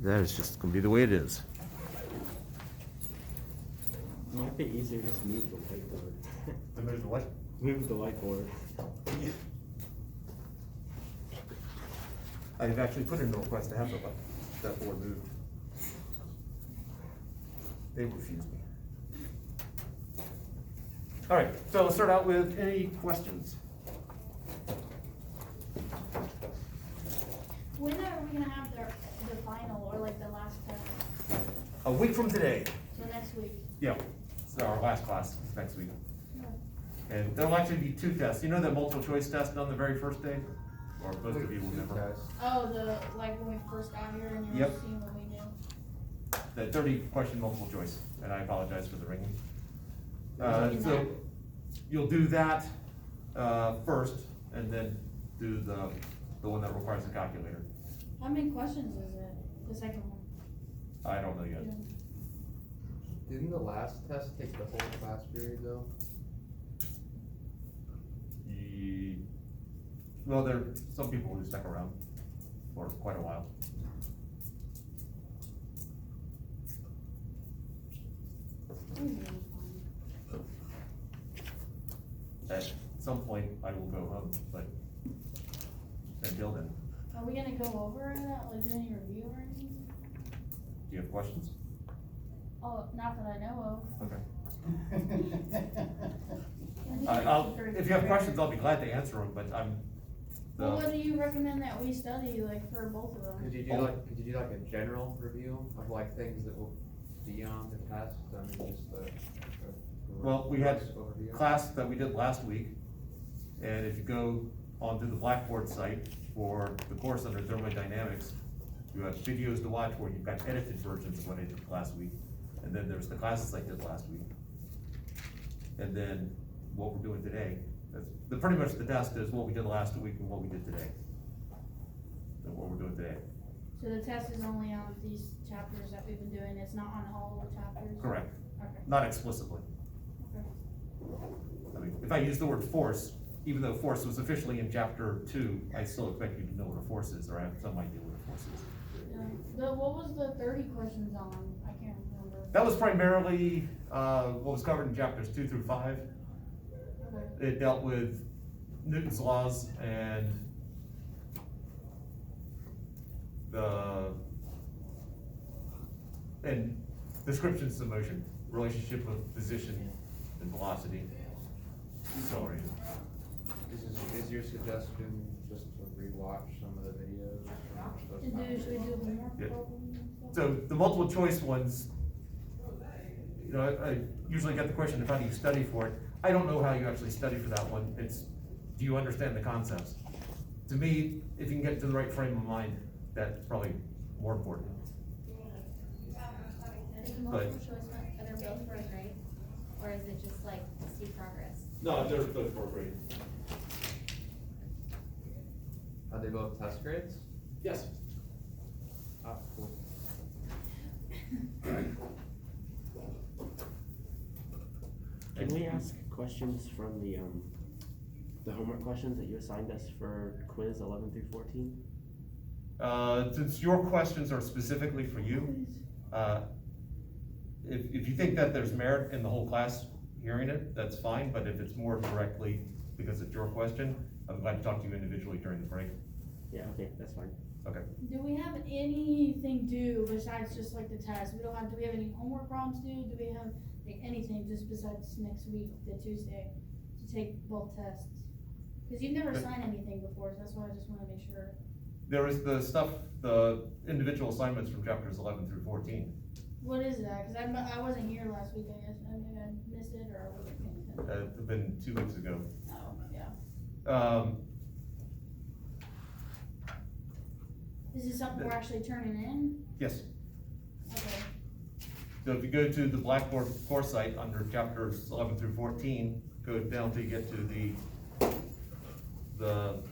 That is just gonna be the way it is. It might be easier to just move the whiteboard. To move the what? Move the whiteboard. I've actually put in a request to have that board moved. They refused me. All right, so let's start out with any questions. When are we gonna have the final or like the last test? A week from today. So next week? Yeah, it's our last class next week. And there'll actually be 2 tests. You know that multiple choice test on the very first day? Or most of you will never. Oh, like when we first got here and you were Yep. seeing what we knew? The 30 question multiple choice, and I apologize for the ringing. In So that? you'll do that first, and then do the one that requires a calculator. How many questions is it, the second one? I don't know yet. Didn't the last test take the whole class period though? Well, there are some people who stuck around for quite a while. At some point, I will go home, but until then, Are we gonna go over that, like do any review or anything? do you have questions? Oh, not that I know Okay. of. If you have questions, I'll be glad to answer them, but Well, what do you recommend that we study, like, for both of them? Could you do like a general review of like things that will be on the test? I mean, just a Well, we had overview? class that we did last week, and if you go onto the Blackboard site for the course under thermodynamics, you have videos to watch where you've got edited versions of what I did last week, and then there's the classes I did last week. And then what we're doing today. Pretty much the test is what we did last week and what we did today. And what we're doing today. So the test is only on these chapters that we've been doing, it's not on all the chapters? Correct. Okay. Not explicitly. Okay. I mean, if I use the word force, even though force was officially in chapter 2, I still expect you to know what a force is, or have some idea what a force is. What was the 30 questions on? I can't remember. That was primarily, what was covered in chapters 2 through 5. Okay. It dealt with Newton's laws and descriptions of motion, relationship of position and velocity, acceleration. Is your suggestion just to rewatch some of the videos? Should we do homework Yeah. problems and stuff? So the multiple choice ones, you know, I usually get the question of how do you study for it. I don't know how you actually study for that one. It's, do you understand the concepts? To me, if you can get to the right frame of mind, that's probably more important. Is the multiple choice one, are they both for a grade? Or is it just like see progress? No, they're both for grade. Are they both test grades? Yes. Ah, cool. Can we ask questions from the homework questions that you assigned us for quiz 11 through 14? Since your questions are specifically for you, if you think that there's merit in the whole class hearing it, that's fine, but if it's more directly because it's your question, I'm glad to talk to you individually during the break. Yeah, okay, that's fine. Okay. Do we have anything due besides just like the test? Do we have any homework problems due? Do we have like anything just besides next week, the Tuesday, to take both tests? Cause you've never signed anything before, so that's why I just wanna make sure. There is the stuff, the individual assignments from chapters 11 through 14. What is that? Cause I wasn't here last week, I guess. I mean, I missed it or I wasn't paying attention. It's been 2 weeks ago. Oh, yeah. Is this something we're actually turning in? Yes. Okay. So if you go to the Blackboard course site under chapters 11 through 14, go down till you get to the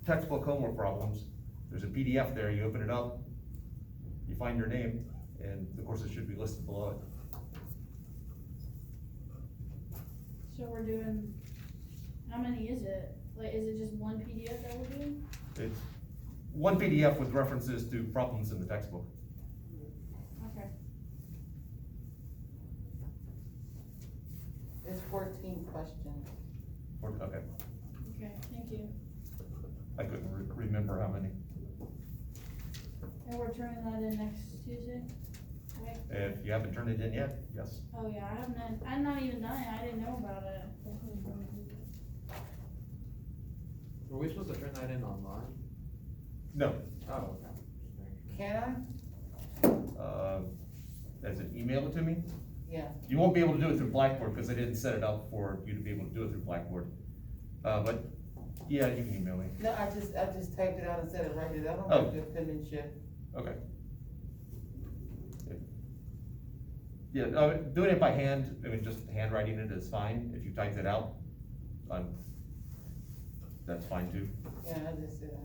textbook homework problems. There's a PDF there. You open it up, you find your name, and of course it should be listed below it. So we're doing, how many is it? Like, is it just one PDF that we're doing? It's one PDF with references to problems in the textbook. Okay. It's 14 questions. Okay, Okay, thank you. I couldn't remember how many. And we're turning that in next Tuesday? Right? If you haven't turned it in yet, yes. Oh yeah, I'm not even done it, I didn't know about it. Were we supposed to turn that in online? No, Oh, okay. Can as an email it to me. I? Yeah. You won't be able to do it through Blackboard because they didn't set it up for you to be able to do it through Blackboard. But yeah, you can email me. No, I just typed it out and said it right there. I don't Oh. have good penmanship. Okay. Yeah, doing it by hand, I mean, just handwriting it is fine. If you typed it out, that's fine too. Yeah, I just said I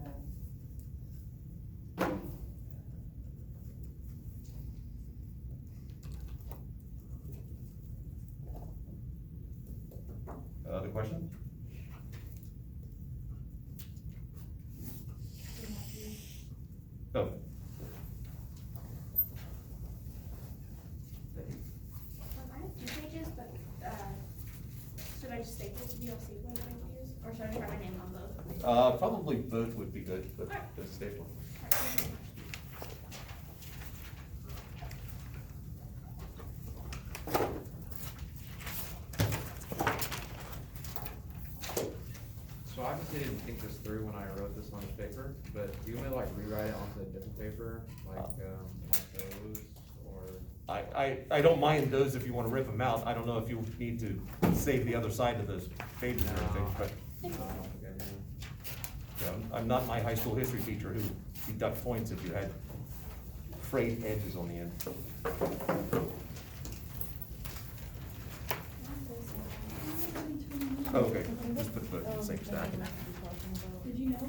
have. Other questions? Oh, I have 2 pages, but, should I just staple, do you have stapling that I can use, or should I just write my name on both? probably both would be good, but just staple. So I obviously didn't think this through when I wrote this on the paper, but do you want me to like rewrite it onto a different paper, like those, or? I don't mind those if you wanna rip them out. I don't know if you need to save the other side of those pages or anything, but, No, I don't think I do. you know, I'm not my high school history teacher who deduct points if you had frayed edges on the end. Oh, okay, just put both in the same stack. Did you know that?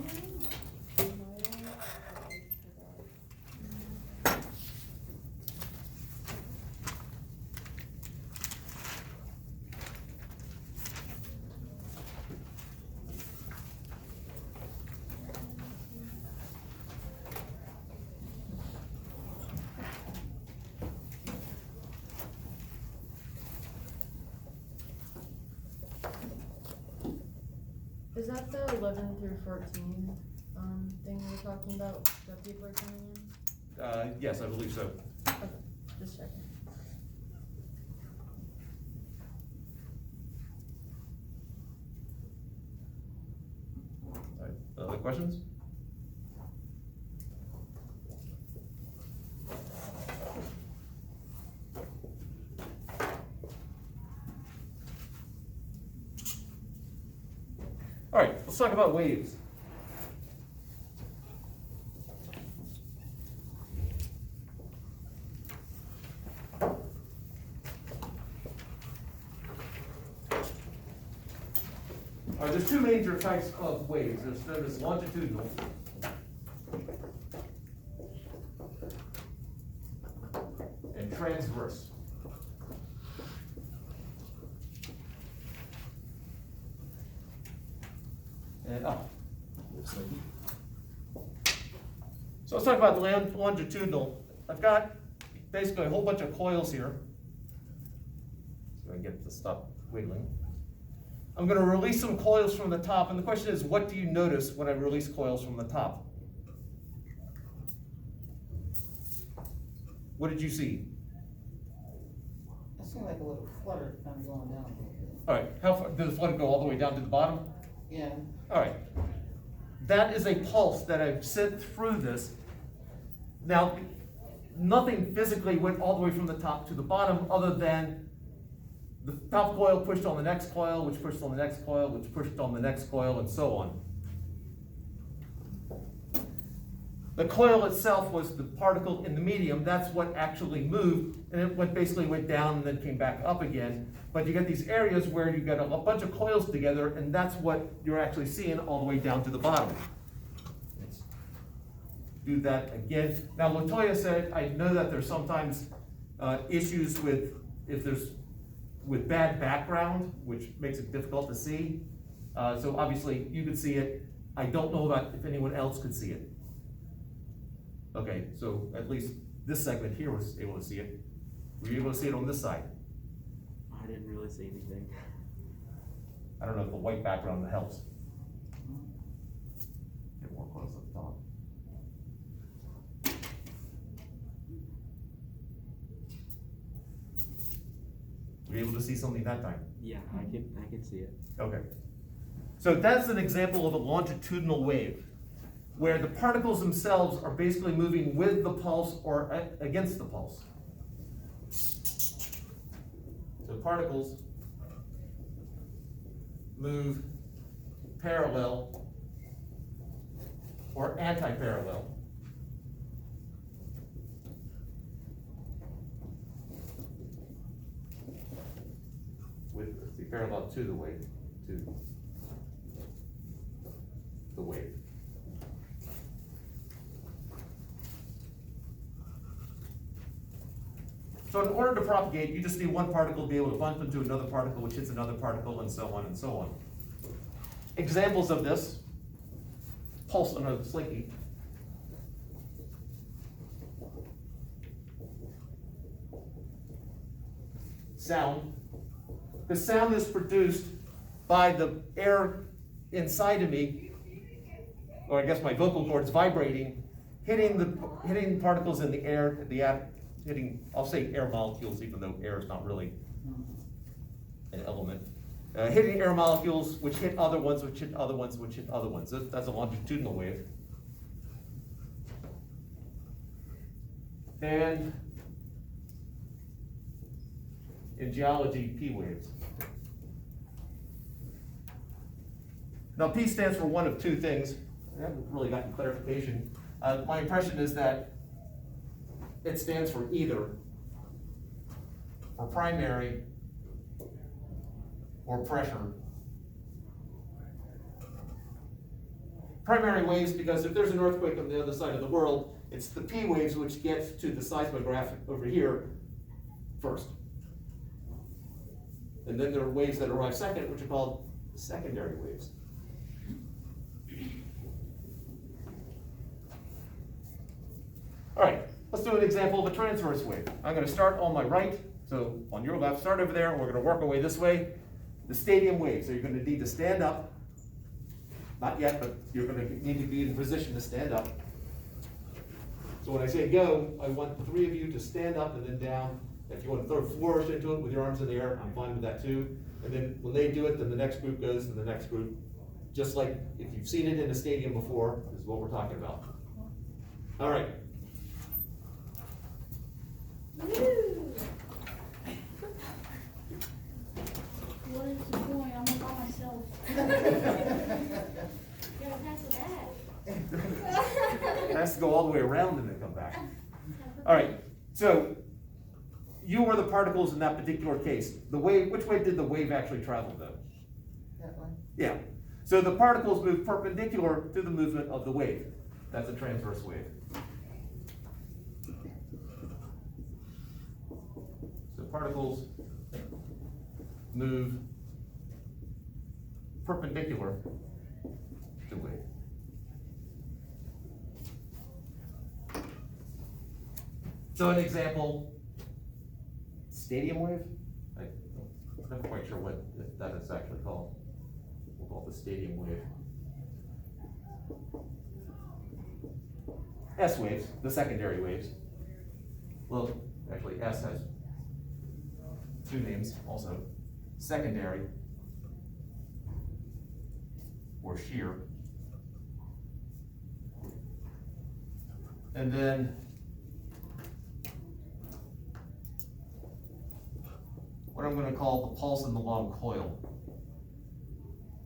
Is that the 11 through 14, thing we were talking about, that people are turning in? Yes, I believe so. Okay, just checking. All right, other questions? All right, let's talk about waves. All right, there's 2 major types of waves. There's longitudinal. And transverse. And up. So let's talk about the longitudinal. I've got basically a whole bunch of coils here. So I get to stop wiggling. I'm going to release some coils from the top, and the question is, what do you notice when I release coils from the top? What did you see? It seemed like a little flutter kind of going down a little bit. All right, how far, did the flood go all the way down to the bottom? Yeah. All right. That is a pulse that I've sent through this. Now, nothing physically went all the way from the top to the bottom other than the top coil pushed on the next coil, which pushed on the next coil, which pushed on the next coil, and so on. The coil itself was the particle in the medium. That's what actually moved, and it basically went down and then came back up again. But you get these areas where you get a bunch of coils together, and that's what you're actually seeing all the way down to the bottom. do that again. Now, Latoya said, I know that there's sometimes issues with, with bad background, which makes it difficult to see. So obviously, you could see it. I don't know about if anyone else could see it. Okay, so at least this segment here was able to see it. Were you able to see it on this side? I didn't really see anything. I don't know if the white background helps. Get more close at the top. Were you able to see something that time? Yeah, I can see it. Okay. So that's an example of a longitudinal wave, where the particles themselves are basically moving with the pulse or against the pulse. So particles move parallel or anti-parallel. With, let's see, parallel to the wave, to the wave. So in order to propagate, you just need one particle to be able to bump into another particle, which hits another particle, and so on and so on. Examples of this: pulse on a slinky. Sound. The sound is produced by the air inside of me, or I guess my vocal cords vibrating, hitting particles in the air, hitting, I'll say air molecules, even though air is not really an element. Hitting air molecules, which hit other ones, which hit other ones, which hit other ones. That's a longitudinal wave. And in geology, P waves. Now, P stands for one of two things. I haven't really gotten clarification. My impression is that it stands for either for primary or pressure. Primary waves, because if there's an earthquake on the other side of the world, it's the P waves which get to the seismograph over here first. And then there are waves that arrive second, which are called secondary waves. All right, let's do an example of a transverse wave. I'm going to start on my right, so on your left, start over there, and we're going to work our way this way. The stadium wave, so you're going to need to stand up. Not yet, but you're going to need to be in position to stand up. So when I say go, I want the three of you to stand up and then down. If you want to throw a flourish into it with your arms in the air, I'm fine with that too. And then when they do it, then the next group goes to the next group. Just like if you've seen it in a stadium before, is what we're talking about. All right. Woo! What is the point? I'm all by myself. Gotta pass it back. It has to go all the way around and then come back. All right, so you were the particles in that particular case. The wave, which way did the wave actually travel though? That one? Yeah, so the particles move perpendicular to the movement of the wave. That's a transverse wave. So particles move perpendicular to wave. So an example, stadium wave? I'm not quite sure what that is actually called. We'll call it the stadium wave. S waves, the secondary waves. Well, actually S has two names also. Secondary, or shear. And then what I'm going to call the pulse in the long coil,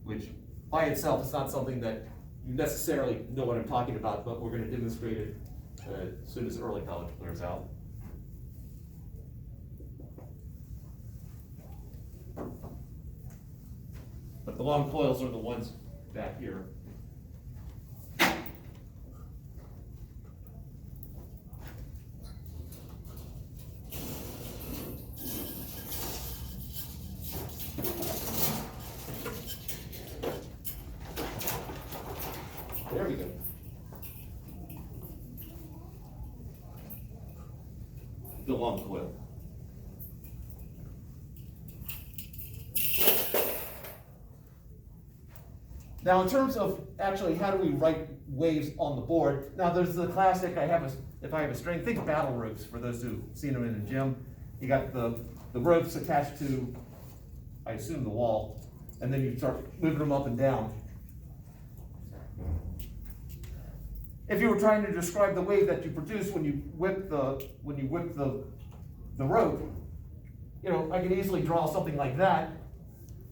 which by itself is not something that you necessarily know what I'm talking about, but we're going to demonstrate it as soon as early college clears out. But the long coils are the ones back here. the long coil. Now, in terms of actually how do we write waves on the board, now there's the classic, if I have a string, think battle ropes for those who've seen them in the gym. You got the ropes attached to, I assume, the wall, and then you start moving them up and down. If you were trying to describe the wave that you produce when you whip the rope, you know, I could easily draw something like that,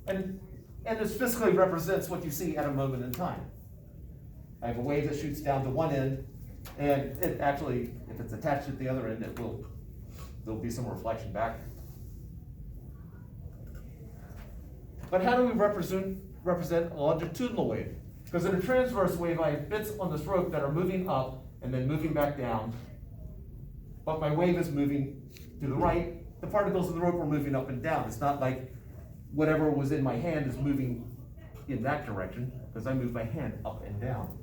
and this physically represents what you see at a moment in time. I have a wave that shoots down to one end, and it actually, if it's attached at the other end, there'll be some reflection back. But how do we represent a longitudinal wave? Because in a transverse wave, I have bits on this rope that are moving up and then moving back down, but my wave is moving to the right. The particles in the rope are moving up and down. It's not like whatever was in my hand is moving in that direction, because I move my hand up and down.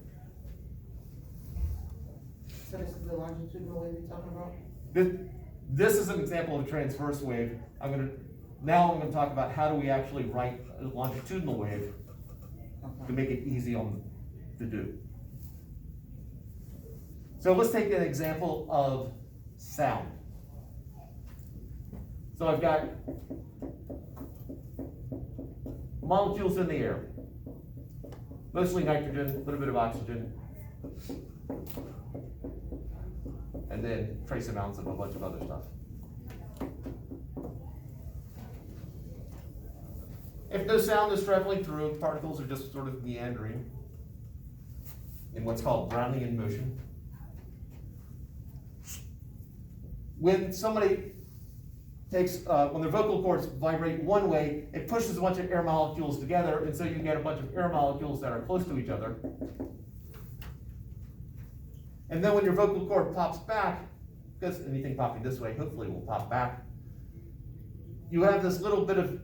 So this is the longitudinal wave you're talking about? This is an example of a transverse wave. Now I'm gonna talk about how do we actually write a longitudinal wave to make it easy to do. So let's take an example of sound. So I've got molecules in the air, mostly nitrogen, a little bit of oxygen, and then trace amounts of a bunch of other stuff. If no sound is traveling through, particles are just sort of meandering in what's called Brownian motion. When somebody when their vocal cords vibrate one way, it pushes a bunch of air molecules together, and so you get a bunch of air molecules that are close to each other. And then when your vocal cord pops back, because anything popping this way hopefully will pop back, you have this little bit of,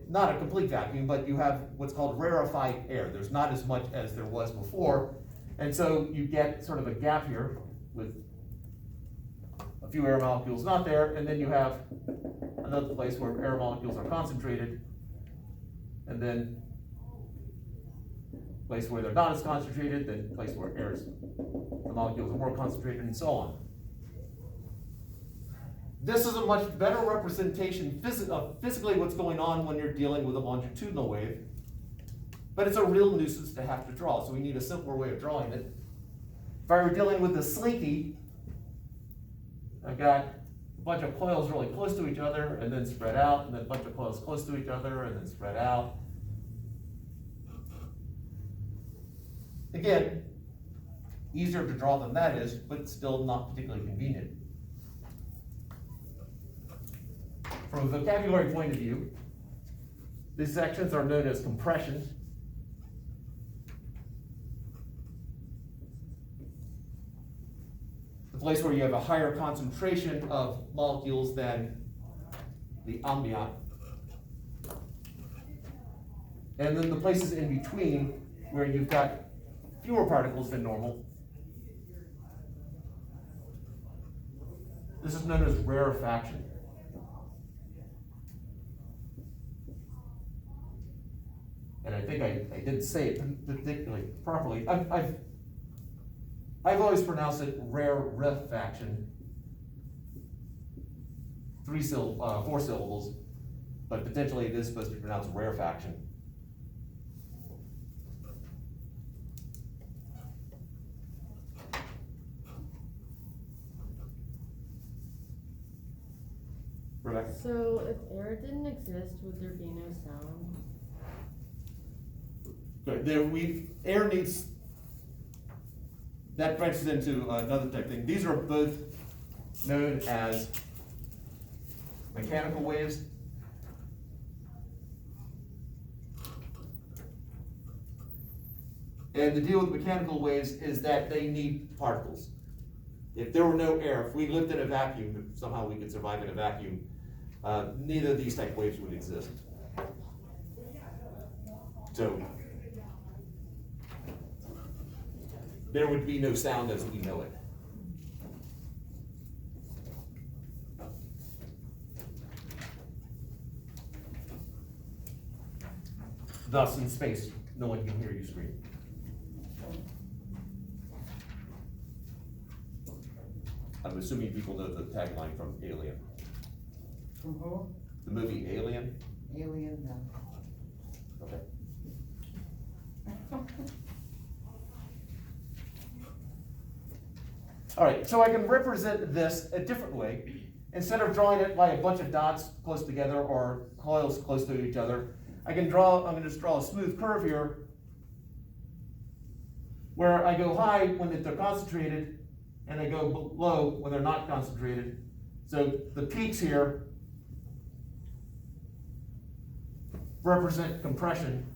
not a complete vacuum, but you have what's called rarefied air. There's not as much as there was before, and so you get sort of a gap here with a few air molecules not there, and then you have another place where air molecules are concentrated, and then a place where they're not as concentrated, then a place where the molecules are more concentrated, and so on. This is a much better representation of physically what's going on when you're dealing with a longitudinal wave, but it's a real nuisance to have to draw, so we need a simpler way of drawing it. If I were dealing with a slinky, I've got a bunch of coils really close to each other and then spread out, and then a bunch of coils close to each other and then spread out. Again, easier to draw than that is, but still not particularly convenient. From a vocabulary point of view, these sections are known as compression. The place where you have a higher concentration of molecules than the ambient. And then the places in between where you've got fewer particles than normal. This is known as rarefaction. And I think I didn't say it particularly properly. I've always pronounced it rarefaction. 4 syllables, but potentially it is supposed to be pronounced rarefaction. Rebecca? So if air didn't exist, would there be no sound? Good. Air needs, that branches into another type thing. These are both known as mechanical waves. And the deal with mechanical waves is that they need particles. If there were no air, if we lived in a vacuum, if somehow we could survive in a vacuum, neither of these type waves would exist. So there would be no sound as we know it. Thus, in space, no one can hear you scream. I'm assuming people know the tagline from Alien. From who? The movie Alien? Alien, no. Okay. All right, so I can represent this a different way. Instead of drawing it by a bunch of dots close together or coils close to each other, I'm gonna just draw a smooth curve here where I go high when they're concentrated and I go low when they're not concentrated. So the peaks here represent compression.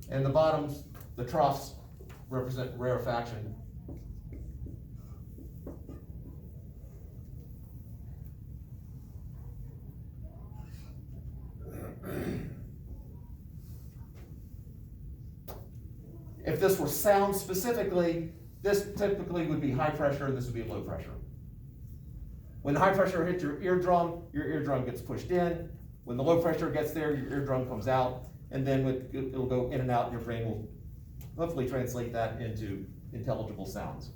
And the bottoms, the troughs, represent rarefaction. If this were sound specifically, this typically would be high pressure and this would be low pressure. When high pressure hits your eardrum gets pushed in. When the low pressure gets there, your eardrum comes out, and then it'll go in and out, and your brain will hopefully translate that into intelligible sounds.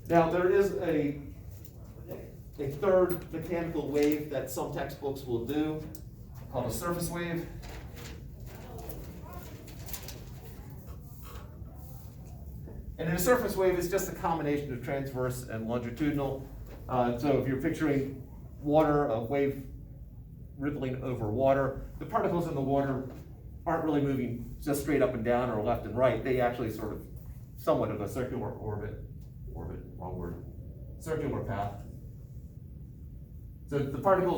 Now, there is a third mechanical wave that some textbooks will do, called a surface wave. And a surface wave is just a combination of transverse and longitudinal. So if you're picturing water, a wave rippling over water, the particles in the water aren't really moving just straight up and down or left and right. They actually sort of somewhat of a circular wrong word, circular path. So the particles